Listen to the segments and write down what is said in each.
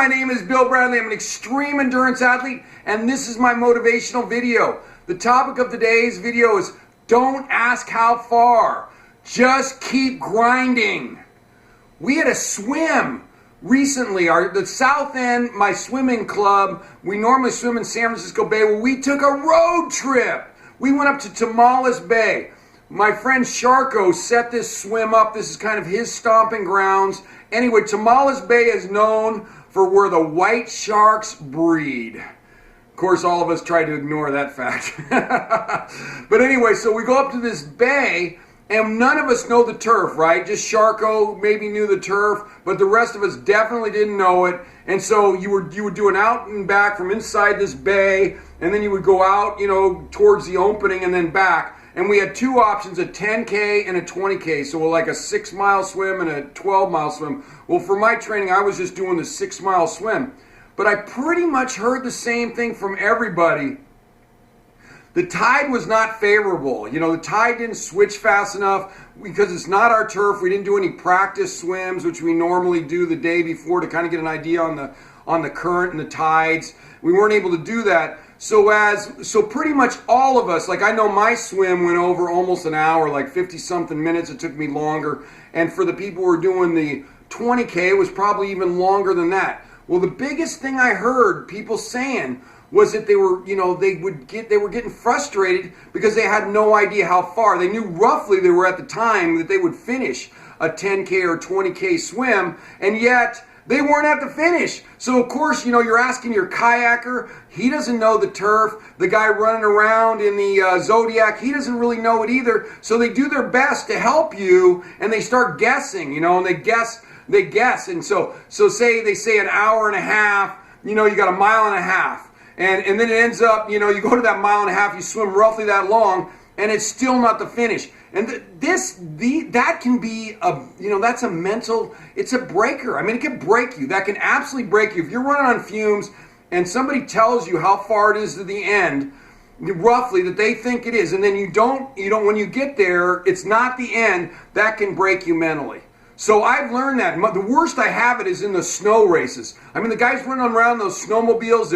my name is Bill Bradley. I'm an extreme endurance athlete, and this is my motivational video. The topic of today's video is don't ask how far, just keep grinding. We had a swim recently, the South End, my swimming club, we normally swim in San Francisco Bay. Well, we took a road trip. We went up to Tamales Bay. My friend Sharko set this swim up. This is kind of his stomping grounds. Anyway, Tamales Bay is known for where the white sharks breed. Of course, all of us try to ignore that fact. But anyway, so we go up to this bay, and none of us know the turf, right? Just Sharko maybe knew the turf, but the rest of us definitely didn't know it. And so you would do an out and back from inside this bay, and then you would go out, towards the opening and then back. And we had two options, a 10K and a 20K. So like a 6-mile swim and a 12-mile swim. Well, for my training, I was just doing the 6-mile swim. But I pretty much heard the same thing from everybody. The tide was not favorable. The tide didn't switch fast enough because it's not our turf. We didn't do any practice swims, which we normally do the day before to kind of get an idea on the current and the tides. We weren't able to do that. So pretty much all of us, like I know my swim went over almost an hour, like 50-something minutes. It took me longer. And for the people who were doing the 20K, it was probably even longer than that. Well, the biggest thing I heard people saying was that they were getting frustrated because they had no idea how far. They knew roughly they were at the time that they would finish a 10K or 20K swim, and yet they weren't at the finish. So of course, you're asking your kayaker, he doesn't know the turf. The guy running around in the Zodiac, he doesn't really know it either. So they do their best to help you, and they start guessing, and they guess. And so say they say an hour and a half, you got a mile and a half. And then it ends up, you go to that mile and a half, you swim roughly that long, and it's still not the finish. And that can be that's a mental, it's a breaker. I mean, it can break you. That can absolutely break you. If you're running on fumes and somebody tells you how far it is to the end, roughly that they think it is, and then you don't, when you get there, it's not the end, that can break you mentally. So I've learned that. The worst I have it is in the snow races. I mean, the guys running around those snowmobiles,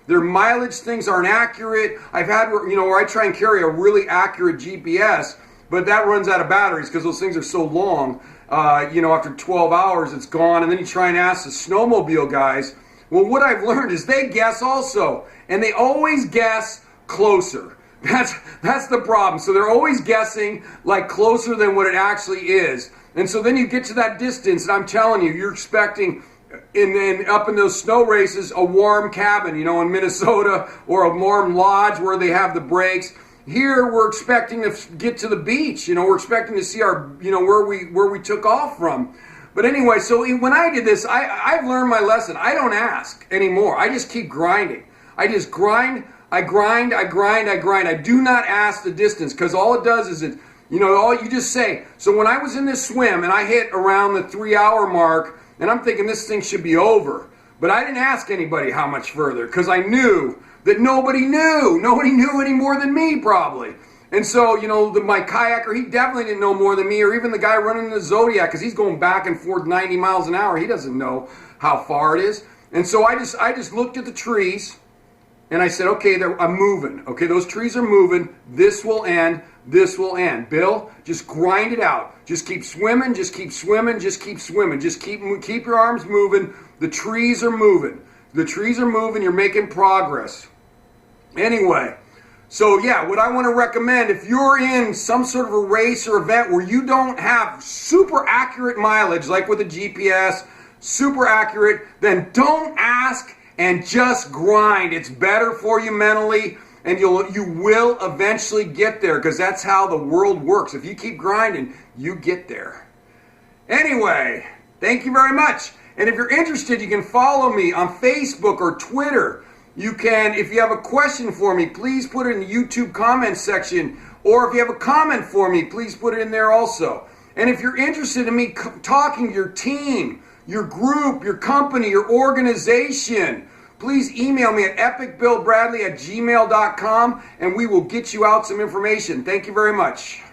their mileage things aren't accurate. I've had, where I try and carry a really accurate GPS, but that runs out of batteries because those things are so long. After 12 hours, it's gone. And then you try and ask the snowmobile guys. Well, what I've learned is they guess also, and they always guess closer. That's the problem. So they're always guessing like closer than what it actually is. And so then you get to that distance, and I'm telling you, you're expecting up in those snow races a warm cabin, in Minnesota, or a warm lodge where they have the breaks. Here we're expecting to get to the beach. We're expecting to see our, where we took off from. But anyway, so when I did this, I've learned my lesson. I don't ask anymore. I just keep grinding. I just grind. I grind. I do not ask the distance because all it does is all you just say. So when I was in this swim and I hit around the 3-hour mark, and I'm thinking this thing should be over, but I didn't ask anybody how much further because I knew that nobody knew. Nobody knew any more than me probably. And so, my kayaker, he definitely didn't know more than me, or even the guy running the Zodiac because he's going back and forth 90 miles an hour. He doesn't know how far it is. And so I just looked at the trees. And I said, okay, I'm moving. Okay, those trees are moving. This will end. This will end. Bill, just grind it out. Just keep swimming. Just keep swimming. Just keep swimming. Just keep your arms moving. The trees are moving. The trees are moving. You're making progress. Anyway, so yeah, what I want to recommend, if you're in some sort of a race or event where you don't have super accurate mileage, like with a GPS, super accurate, then don't ask and just grind. It's better for you mentally, and you will eventually get there because that's how the world works. If you keep grinding, you get there. Anyway, thank you very much. And if you're interested, you can follow me on Facebook or Twitter. You can, if you have a question for me, please put it in the YouTube comments section. Or if you have a comment for me, please put it in there also. And if you're interested in me talking to your team, your group, your company, your organization, please email me at epicbillbradley@gmail.com and we will get you out some information. Thank you very much.